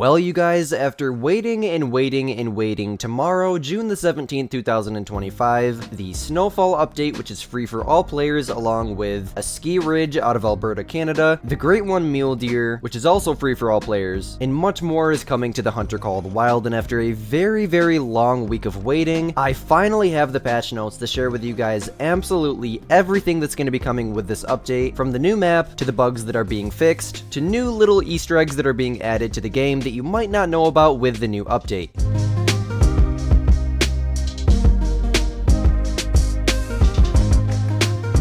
Well, you guys, after waiting and waiting and waiting, tomorrow, June the 17th, 2025, the Snowfall update, which is free for all players, along with a ski ridge out of Alberta, Canada, the Great One Mule Deer, which is also free for all players, and much more is coming to the Hunter Call of the Wild. And after a very, very long week of waiting, I finally have the patch notes to share with you guys absolutely everything that's going to be coming with this update, from the new map, to the bugs that are being fixed, to new little Easter eggs that are being added to the game that you might not know about with the new update.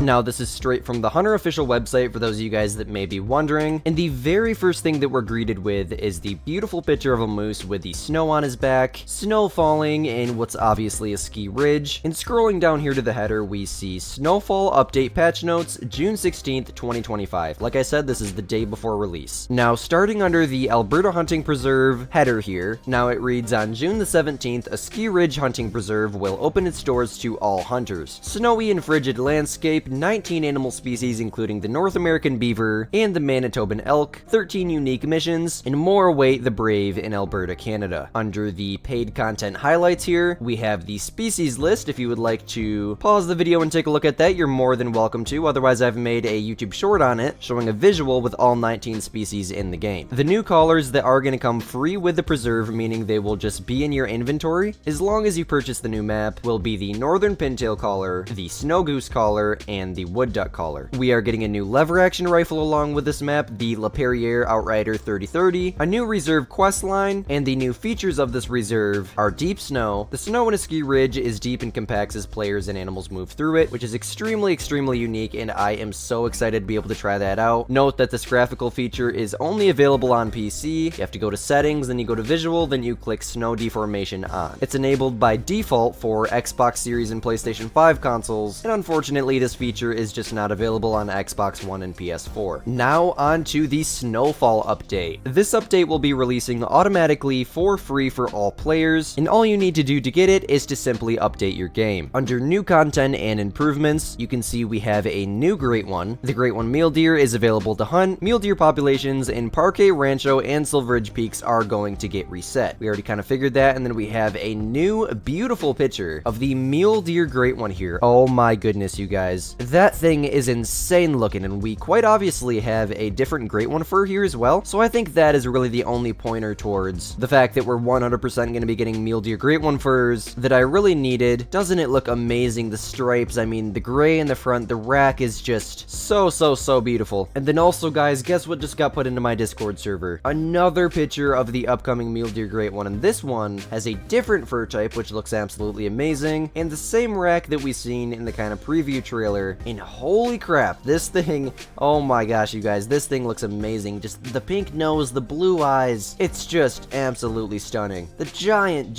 Now, this is straight from the Hunter official website for those of you guys that may be wondering, and the very first thing that we're greeted with is the beautiful picture of a moose with the snow on his back, snow falling in what's obviously a ski ridge, and scrolling down here to the header, we see Snowfall Update Patch Notes, June 16th, 2025. Like I said, this is the day before release. Now, starting under the Alberta Hunting Preserve header here, now it reads, on June the 17th, a ski ridge hunting preserve will open its doors to all hunters. Snowy and frigid landscape, 19 animal species including the North American beaver and the Manitoban elk, 13 unique missions, and more await the brave in Alberta, Canada. Under the paid content highlights here, we have the species list. If you would like to pause the video and take a look at that, you're more than welcome to. Otherwise, I've made a YouTube short on it, showing a visual with all 19 species in the game. The new collars that are going to come free with the preserve, meaning they will just be in your inventory as long as you purchase the new map, will be the Northern Pintail collar, the Snow Goose collar, and the Wood Duck collar. We are getting a new lever action rifle along with this map, the LaPerriere Outrider 3030, a new reserve quest line, and the new features of this reserve are deep snow. The snow in a ski ridge is deep and compacts as players and animals move through it, which is extremely unique, and I am so excited to be able to try that out. Note that this graphical feature is only available on PC. You have to go to settings, then you go to visual, then you click snow deformation on. It's enabled by default for Xbox Series and PlayStation 5 consoles, and unfortunately this feature is just not available on Xbox One and PS4. Now on to the Snowfall update. This update will be releasing automatically for free for all players, and all you need to do to get it is to simply update your game. Under new content and improvements, you can see we have a new Great One. The Great One Mule Deer is available to hunt. Mule Deer populations in Parque, Rancho, and Silveridge Peaks are going to get reset. We already kind of figured that, and then we have a new beautiful picture of the Mule Deer Great One here. Oh my goodness, you guys. That thing is insane looking, and we quite obviously have a different Great One fur here as well, so I think that is really the only pointer towards the fact that we're 100% going to be getting Mule Deer Great One furs that I really needed. Doesn't it look amazing? The stripes, I mean, the gray in the front, the rack is just so beautiful. And then also, guys, guess what just got put into my Discord server? Another picture of the upcoming Mule Deer Great One, and this one has a different fur type, which looks absolutely amazing, and the same rack that we've seen in the kind of preview trailer. And holy crap, this thing, oh my gosh, you guys, this thing looks amazing. Just the pink nose, the blue eyes, it's just absolutely stunning. The giant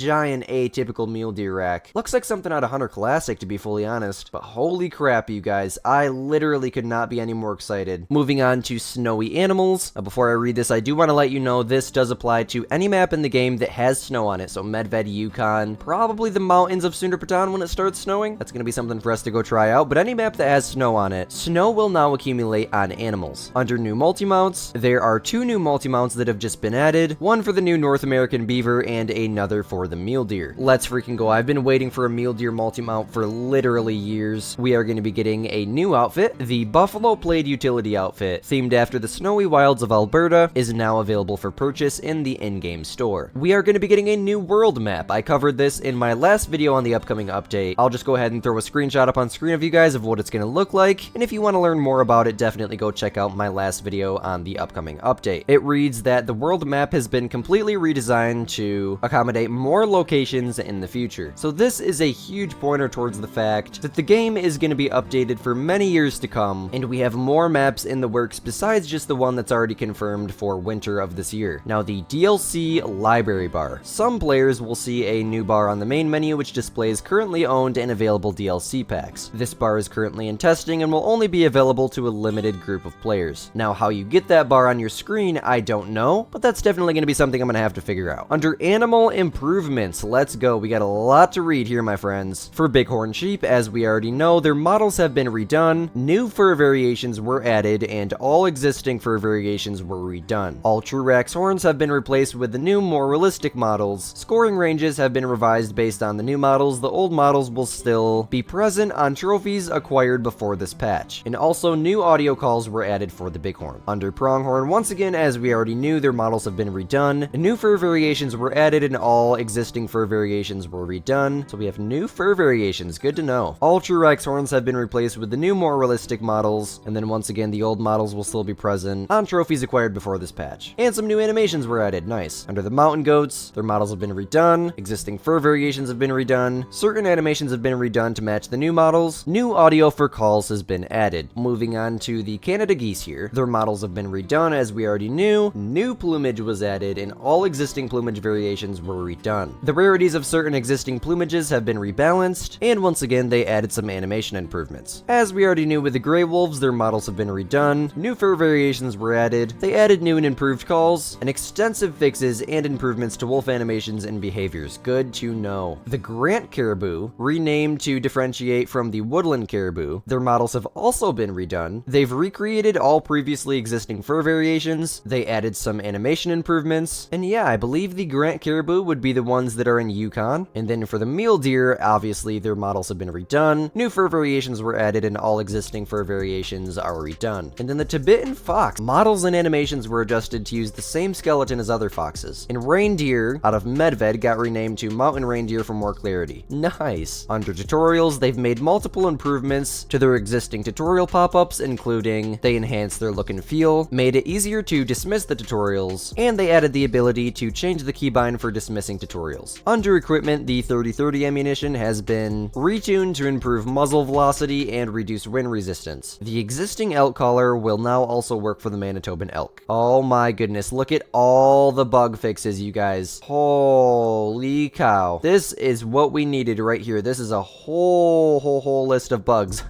atypical mule deer rack. Looks like something out of Hunter Classic, to be fully honest, but holy crap, you guys, I literally could not be any more excited. Moving on to snowy animals. Before I read this, I do want to let you know this does apply to any map in the game that has snow on it, so Medved, Yukon, probably the mountains of Sundarpatan when it starts snowing. That's going to be something for us to go try out, but any map that has snow on it, snow will now accumulate on animals. Under new multi-mounts, there are 2 new multi-mounts that have just been added, one for the new North American beaver and another for the mule deer. Let's freaking go. I've been waiting for a mule deer multi-mount for literally years. We are going to be getting a new outfit. The Buffalo Plaid Utility outfit, themed after the snowy wilds of Alberta, is now available for purchase in the in-game store. We are going to be getting a new world map. I covered this in my last video on the upcoming update. I'll just go ahead and throw a screenshot up on screen of you guys of what it's going to look like, and if you want to learn more about it, definitely go check out my last video on the upcoming update. It reads that the world map has been completely redesigned to accommodate more locations in the future. So this is a huge pointer towards the fact that the game is going to be updated for many years to come, and we have more maps in the works besides just the one that's already confirmed for winter of this year. Now, the DLC library bar. Some players will see a new bar on the main menu which displays currently owned and available DLC packs. This bar is currently currently in testing and will only be available to a limited group of players. Now, how you get that bar on your screen, I don't know, but that's definitely going to be something I'm going to have to figure out. Under animal improvements, let's go. We got a lot to read here, my friends. For bighorn sheep, as we already know, their models have been redone, new fur variations were added, and all existing fur variations were redone. All Truax horns have been replaced with the new, more realistic models. Scoring ranges have been revised based on the new models. The old models will still be present on trophies acquired before this patch. And also, new audio calls were added for the bighorn. Under pronghorn, once again, as we already knew, their models have been redone. New fur variations were added, and all existing fur variations were redone. So we have new fur variations. Good to know. All Truax horns have been replaced with the new, more realistic models. And then once again, the old models will still be present on trophies acquired before this patch. And some new animations were added. Nice. Under the mountain goats, their models have been redone. Existing fur variations have been redone. Certain animations have been redone to match the new models. New audio for calls has been added. Moving on to the Canada geese here. Their models have been redone, as we already knew. New plumage was added, and all existing plumage variations were redone. The rarities of certain existing plumages have been rebalanced, and once again, they added some animation improvements. As we already knew with the gray wolves, their models have been redone. New fur variations were added. They added new and improved calls, and extensive fixes and improvements to wolf animations and behaviors. Good to know. The Grant caribou, renamed to differentiate from the woodland caribou, their models have also been redone. They've recreated all previously existing fur variations. They added some animation improvements, and yeah, I believe the Grant caribou would be the ones that are in Yukon. And then for the mule deer, obviously their models have been redone. New fur variations were added, and all existing fur variations are redone. And then the Tibetan fox, models and animations were adjusted to use the same skeleton as other foxes. And reindeer out of Medved got renamed to mountain reindeer for more clarity. Nice. Under tutorials, they've made multiple improvements to their existing tutorial pop-ups, including they enhanced their look and feel, made it easier to dismiss the tutorials, and they added the ability to change the keybind for dismissing tutorials. Under equipment, the 30-30 ammunition has been retuned to improve muzzle velocity and reduce wind resistance. The existing elk collar will now also work for the Manitoban elk. Oh my goodness, look at all the bug fixes, you guys. Holy cow. This is what we needed right here. This is a whole list of bugs.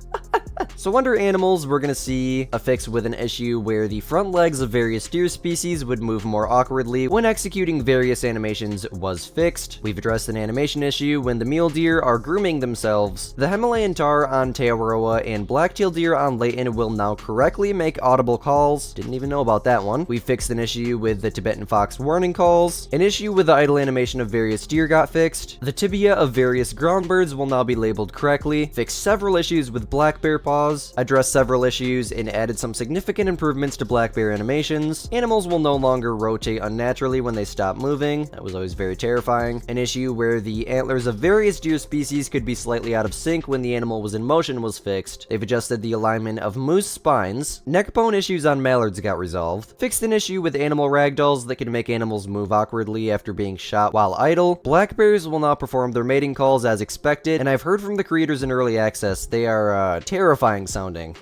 So under animals, we're gonna see a fix with an issue where the front legs of various deer species would move more awkwardly when executing various animations was fixed. We've addressed an animation issue when the mule deer are grooming themselves. The Himalayan tar on Tearoa and black-tailed deer on Layton will now correctly make audible calls. Didn't even know about that one. We fixed an issue with the Tibetan fox warning calls. An issue with the idle animation of various deer got fixed. The tibia of various ground birds will now be labeled correctly. Fixed several issues with black bear paws, addressed several issues, and added some significant improvements to black bear animations. Animals will no longer rotate unnaturally when they stop moving. That was always very terrifying. An issue where the antlers of various deer species could be slightly out of sync when the animal was in motion was fixed. They've adjusted the alignment of moose spines. Neck bone issues on mallards got resolved. Fixed an issue with animal ragdolls that can make animals move awkwardly after being shot while idle. Black bears will now perform their mating calls as expected, and I've heard from the creators in early access they are terrifying sounding.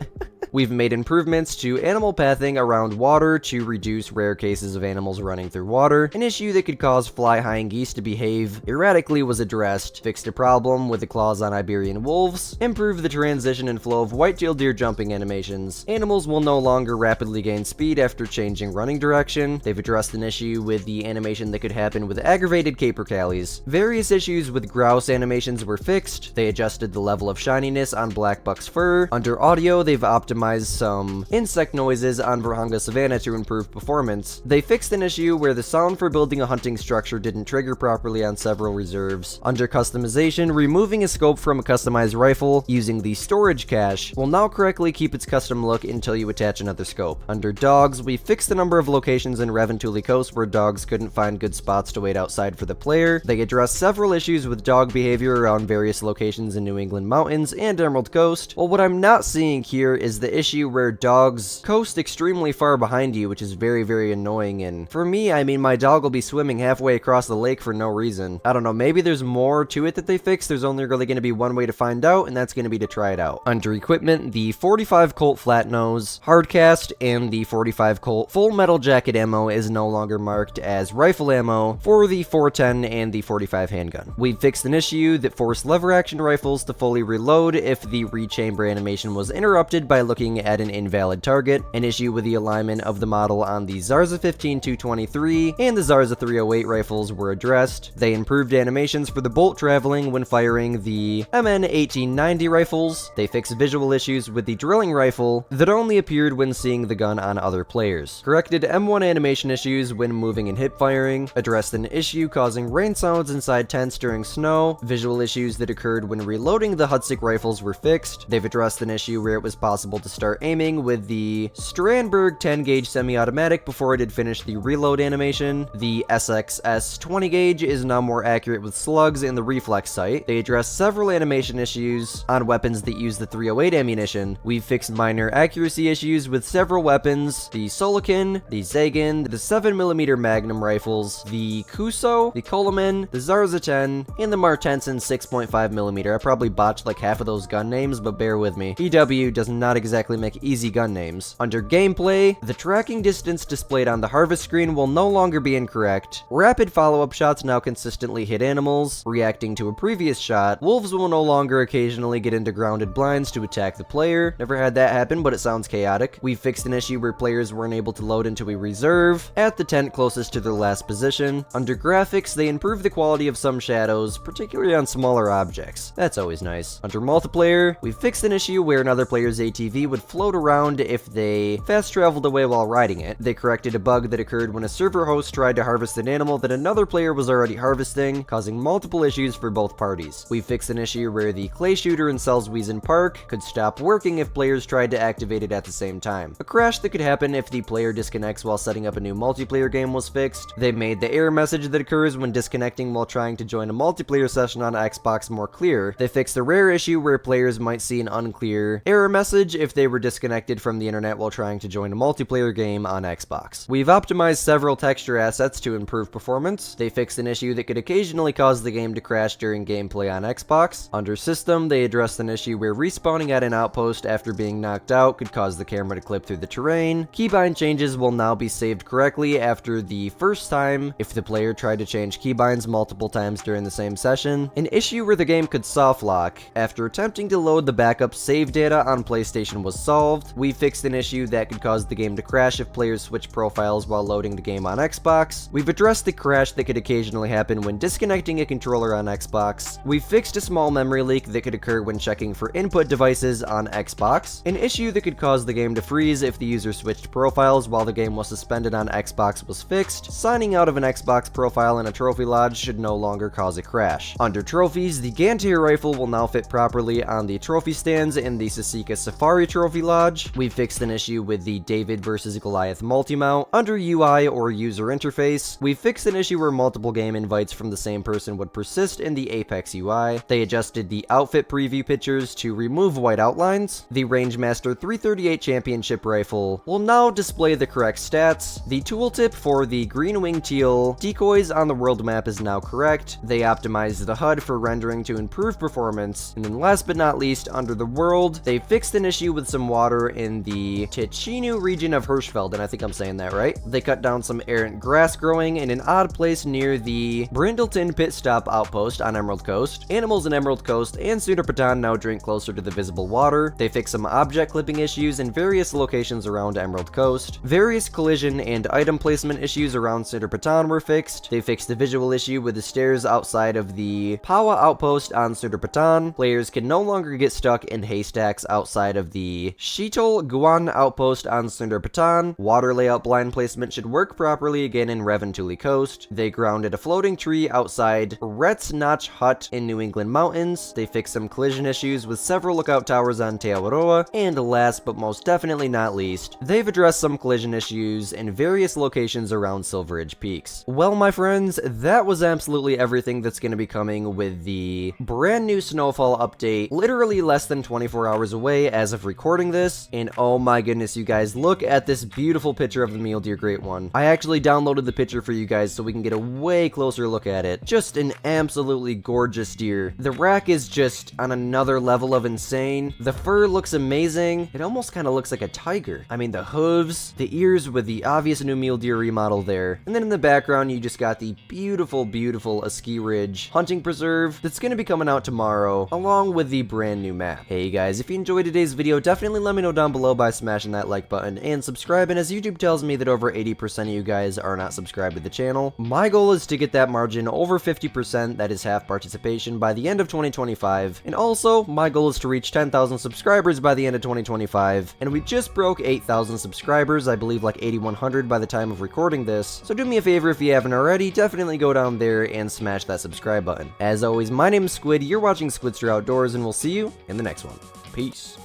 We've made improvements to animal pathing around water to reduce rare cases of animals running through water. An issue that could cause fly-high geese to behave erratically was addressed. Fixed a problem with the claws on Iberian wolves. Improved the transition and flow of white-tailed deer jumping animations. Animals will no longer rapidly gain speed after changing running direction. They've addressed an issue with the animation that could happen with aggravated capercaillies. Various issues with grouse animations were fixed. They adjusted the level of shininess on black buck's fur. Under audio, they've optimized some insect noises on Virunga Savanna to improve performance. They fixed an issue where the sound for building a hunting structure didn't trigger properly on several reserves. Under customization, removing a scope from a customized rifle using the storage cache will now correctly keep its custom look until you attach another scope. Under dogs, we fixed the number of locations in Reventuli Coast where dogs couldn't find good spots to wait outside for the player. They addressed several issues with dog behavior around various locations in New England mountains and Emerald Coast. Well, what I'm not seeing here is the the issue where dogs coast extremely far behind you, which is very, very annoying. And for me, I mean, my dog will be swimming halfway across the lake for no reason. I don't know, maybe there's more to it that they fixed. There's only really going to be one way to find out, and that's going to be to try it out. Under equipment, the 45 Colt flat nose, hardcast, and the 45 Colt full metal jacket ammo is no longer marked as rifle ammo for the 410 and the 45 handgun. We fixed an issue that forced lever action rifles to fully reload if the rechamber animation was interrupted by looking at an invalid target, an issue with the alignment of the model on the Zarza 15-223 and the Zarza 308 rifles were addressed. They improved animations for the bolt traveling when firing the MN 1890 rifles. They fixed visual issues with the drilling rifle that only appeared when seeing the gun on other players. Corrected M1 animation issues when moving and hip firing. Addressed an issue causing rain sounds inside tents during snow. Visual issues that occurred when reloading the Hudsick rifles were fixed. They've addressed an issue where it was possible to start aiming with the Strandberg 10 gauge semi-automatic before it had finished the reload animation. The SXS 20 gauge is now more accurate with slugs in the reflex sight. They addressed several animation issues on weapons that use the 308 ammunition. We've fixed minor accuracy issues with several weapons, the Solikin, the Zagan, the 7mm Magnum rifles, the Kuso, the Coleman, the Zarza 10, and the Martensen 6.5mm. I probably botched like half of those gun names, but bear with me. EW does not exactly make easy gun names. Under gameplay, the tracking distance displayed on the harvest screen will no longer be incorrect. Rapid follow-up shots now consistently hit animals. Reacting to a previous shot, wolves will no longer occasionally get into grounded blinds to attack the player. Never had that happen, but it sounds chaotic. We fixed an issue where players weren't able to load into a reserve at the tent closest to their last position. Under graphics, they improved the quality of some shadows, particularly on smaller objects. That's always nice. Under multiplayer, we fixed an issue where another player's ATV would float around if they fast traveled away while riding it. They corrected a bug that occurred when a server host tried to harvest an animal that another player was already harvesting, causing multiple issues for both parties. We fixed an issue where the clay shooter in Selswiesen Park could stop working if players tried to activate it at the same time. A crash that could happen if the player disconnects while setting up a new multiplayer game was fixed. They made the error message that occurs when disconnecting while trying to join a multiplayer session on Xbox more clear. They fixed a rare issue where players might see an unclear error message if they were disconnected from the internet while trying to join a multiplayer game on Xbox. We've optimized several texture assets to improve performance. They fixed an issue that could occasionally cause the game to crash during gameplay on Xbox. Under system, they addressed an issue where respawning at an outpost after being knocked out could cause the camera to clip through the terrain. Keybind changes will now be saved correctly after the first time if the player tried to change keybinds multiple times during the same session. An issue where the game could soft lock after attempting to load the backup save data on PlayStation was solved. We fixed an issue that could cause the game to crash if players switch profiles while loading the game on Xbox. We've addressed the crash that could occasionally happen when disconnecting a controller on Xbox. We fixed a small memory leak that could occur when checking for input devices on Xbox. An issue that could cause the game to freeze if the user switched profiles while the game was suspended on Xbox was fixed. Signing out of an Xbox profile in a trophy lodge should no longer cause a crash. Under trophies, the Gantier rifle will now fit properly on the trophy stands in the Sasika Safari Trophy Lodge. We fixed an issue with the David vs. Goliath multi-mount. Under UI or user interface, we fixed an issue where multiple game invites from the same person would persist in the Apex UI. They adjusted the outfit preview pictures to remove white outlines. The Rangemaster 338 Championship rifle will now display the correct stats. The tooltip for the Green Wing Teal decoys on the world map is now correct. They optimized the HUD for rendering to improve performance. And then last but not least, under the world, they fixed an issue with some water in the Ticino region of Hirschfeld, and I think I'm saying that right. They cut down some errant grass growing in an odd place near the Brindleton Pit Stop outpost on Emerald Coast. Animals in Emerald Coast and Sudurpatan now drink closer to the visible water. They fixed some object clipping issues in various locations around Emerald Coast. Various collision and item placement issues around Sudurpatan were fixed. They fixed the visual issue with the stairs outside of the Pawa outpost on Sudurpatan. Players can no longer get stuck in haystacks outside of the Shitol Guan outpost on Sudurpatan. Water layout blind placement should work properly again in Reventuli Coast. They grounded a floating tree outside Ret's Notch Hut in New England Mountains. They fixed some collision issues with several lookout towers on Te Awaroa. And last but most definitely not least, they've addressed some collision issues in various locations around Silver Ridge Peaks. Well, my friends, that was absolutely everything that's going to be coming with the brand new Snowfall update, literally less than 24 hours away as of recording. recording this, and oh my goodness, you guys, look at this beautiful picture of the Mule Deer G1. I actually downloaded the picture for you guys so we can get a way closer look at it. Just an absolutely gorgeous deer. The rack is just on another level of insane. The fur looks amazing. It almost kind of looks like a tiger. I mean, the hooves, the ears with the obvious new Mule Deer remodel there. And then in the background, you just got the beautiful, beautiful Ski Ridge hunting preserve that's going to be coming out tomorrow, along with the brand new map. Hey guys, if you enjoyed today's video, definitely let me know down below by smashing that like button and subscribing, as YouTube tells me that over 80% of you guys are not subscribed to the channel. My goal is to get that margin over 50%, that is half participation, by the end of 2025. And also, my goal is to reach 10,000 subscribers by the end of 2025. And we just broke 8,000 subscribers, I believe like 8,100 by the time of recording this. So do me a favor, if you haven't already, definitely go down there and smash that subscribe button. As always, my name is Squid, you're watching Squidster Outdoors, and we'll see you in the next one. Peace.